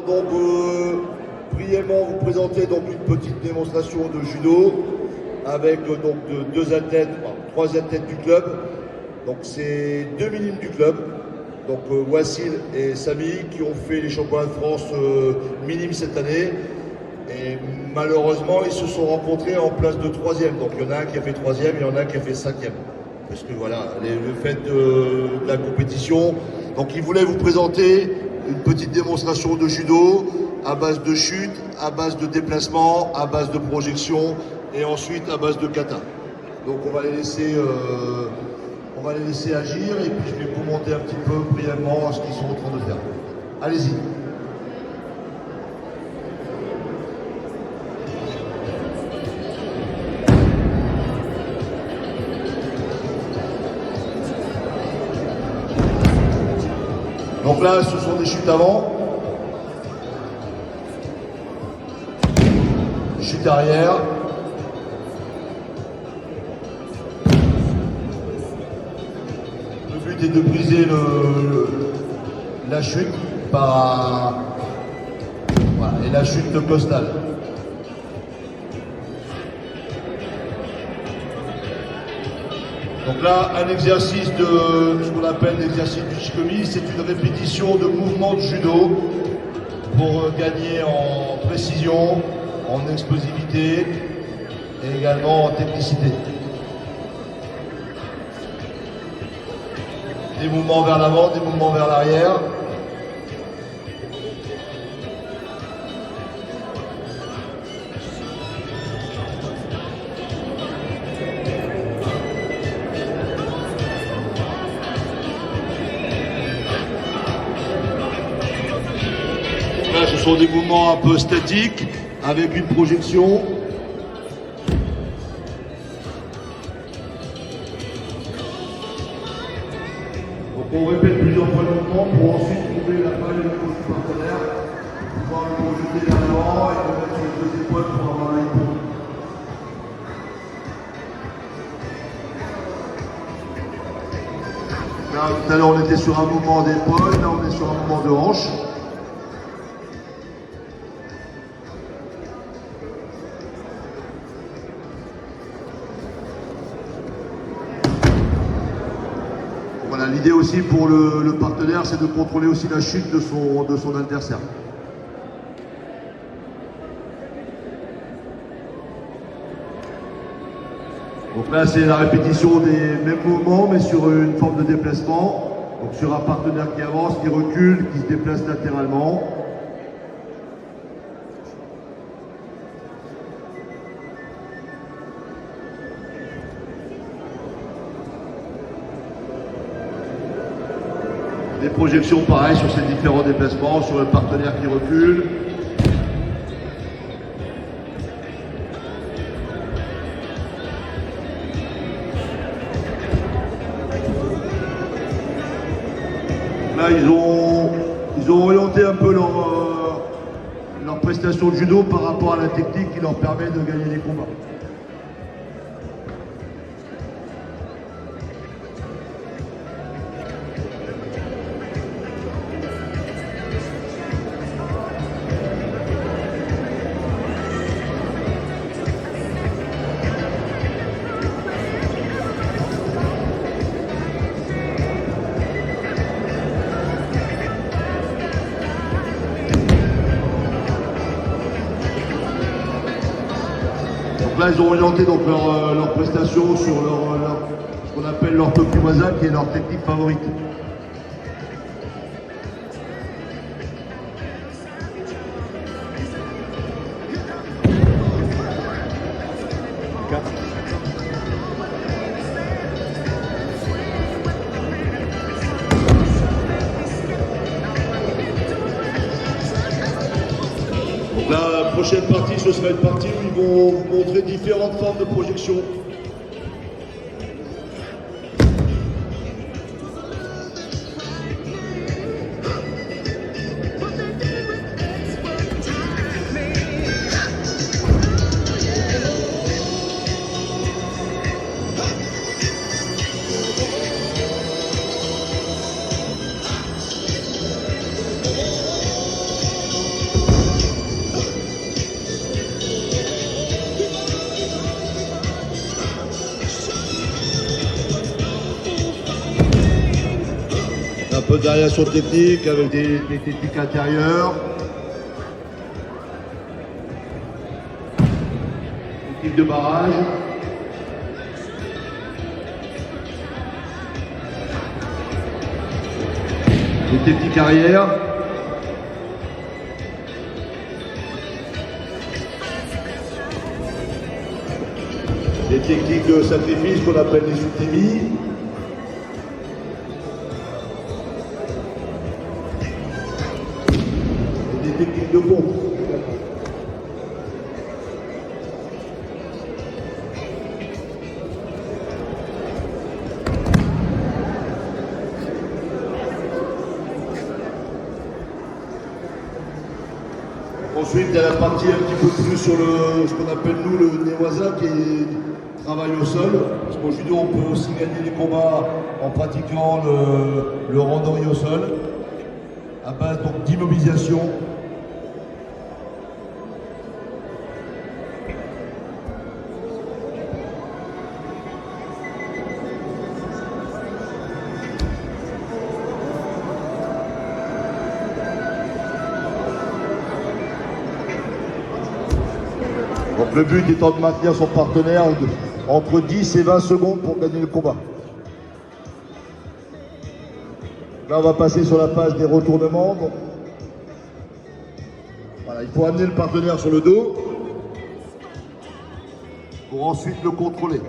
donc brièvement vous présenter donc une petite démonstration de judo avec donc deux athlètes, trois athlètes du club. Donc c'est deux minimes du club, donc Wassil et Samy qui ont fait les championnats de France minimes cette année. Et malheureusement ils se sont rencontrés en place de troisième. Donc il y en a un qui a fait troisième, il y en a un qui a fait cinquième. Parce que voilà, le fait de la compétition. Donc ils voulaient vous présenter une petite démonstration de judo à base de chute, à base de déplacement, à base de projection et ensuite à base de kata. Donc on va les laisser agir et puis je vais vous montrer un petit peu brièvement ce qu'ils sont en train de faire. Allez-y. Donc là, ce sont des chutes avant, chute arrière, le but est de briser la chute par voilà, et la chute costale. Donc là, un exercice de ce qu'on appelle l'exercice du Shikomi, c'est une répétition de mouvements de judo pour gagner en précision, en explosivité et également en technicité. Des mouvements vers l'avant, des mouvements vers l'arrière. Là, ce sont des mouvements un peu statiques avec une projection. Donc on répète plusieurs fois le mouvement pour ensuite trouver la balle du partenaire, pouvoir le projeter vers l'avant et le mettre sur les deux épaules pour avoir un épaule. Là, tout à l'heure on était sur un mouvement d'épaule, là on est sur un mouvement de hanche. Voilà, l'idée aussi pour le partenaire, c'est de contrôler aussi la chute de son adversaire. Donc là, c'est la répétition des mêmes mouvements, mais sur une forme de déplacement. Donc sur un partenaire qui avance, qui recule, qui se déplace latéralement. Des projections pareilles sur ces différents déplacements, sur le partenaire qui recule. Là, ils ont orienté un peu leur prestation de judo par rapport à la technique qui leur permet de gagner les combats. Donc là, ils ont orienté donc leur prestation sur ce qu'on appelle leur tokiwaza, qui est leur technique favorite. Donc la prochaine partie, ce sera une partie où ils vont vous montrer différentes formes de projection. peu d'ariation technique avec des techniques intérieures. Technique de barrage. Des techniques arrière. Des techniques de sacrifice qu'on appelle les sous-témis. Et des techniques de pompe. Ensuite, il y a la partie un petit peu plus sur ce qu'on appelle nous le newaza, qui est travail au sol. Parce qu'au judo, on peut aussi gagner les combats en pratiquant le randori au sol, à base d'immobilisation. Donc le but étant de maintenir son partenaire entre 10 et 20 secondes pour gagner le combat. Là on va passer sur la phase des retournements. Donc, voilà, il faut amener le partenaire sur le dos pour ensuite le contrôler.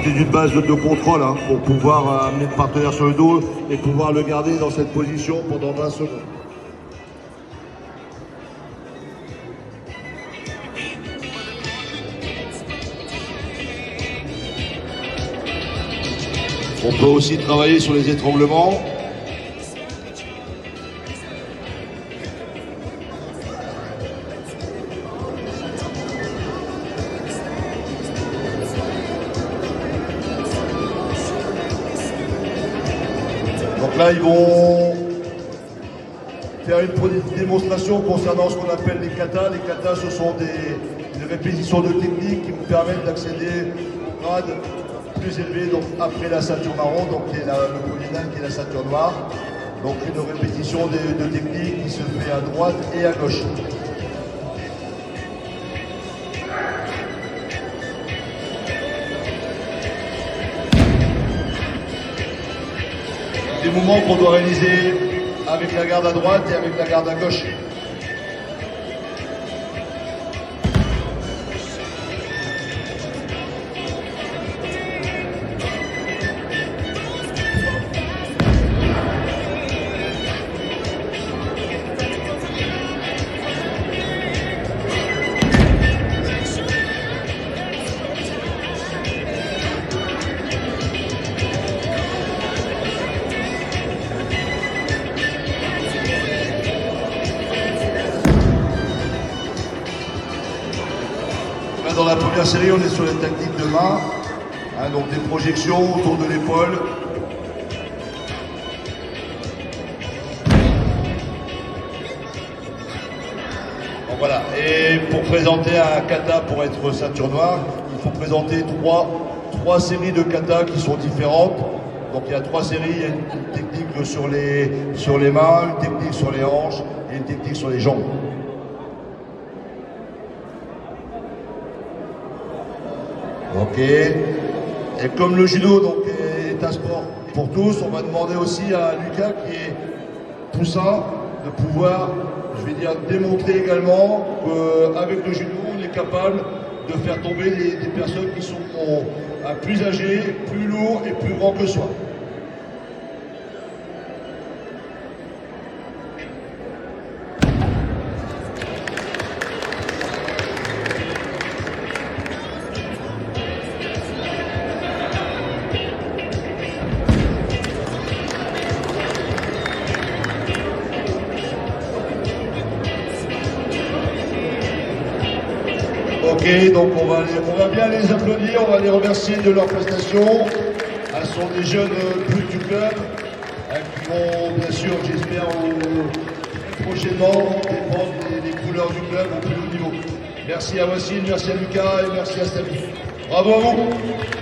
C'est une base de contrôle hein, pour pouvoir amener le partenaire sur le dos et pouvoir le garder dans cette position pendant 20 secondes. On peut aussi travailler sur les étranglements. Donc là, ils vont faire une démonstration concernant ce qu'on appelle les katas. Les katas, ce sont des répétitions de techniques qui vous permettent d'accéder au grade plus élevé, donc après la ceinture marron, donc qui est le premier dan, qui est la ceinture noire. Donc une répétition de techniques qui se fait à droite et à gauche. Des mouvements qu'on doit réaliser avec la garde à droite et avec la garde à gauche. Dans la première série, on est sur les techniques de main, hein, donc des projections autour de l'épaule. Donc voilà, et pour présenter un kata pour être ceinture noire, il faut présenter trois séries de kata qui sont différentes. Donc il y a 3 séries, il y a une technique sur les mains, une technique sur les hanches et une technique sur les jambes. Ok. Et comme le judo donc, est un sport pour tous, on va demander aussi à Lucas, qui est poussin, de pouvoir, je vais dire, démontrer également qu'avec le judo, on est capable de faire tomber des personnes qui sont plus âgées, plus lourds et plus grands que soi. Ok, donc on va bien les applaudir, on va les remercier de leur prestation. Ce sont des jeunes plus du club qui vont bien sûr, j'espère, prochainement défendre les couleurs du club au plus haut niveau. Merci à Wassine, merci à Lucas et merci à Samy. Bravo à vous.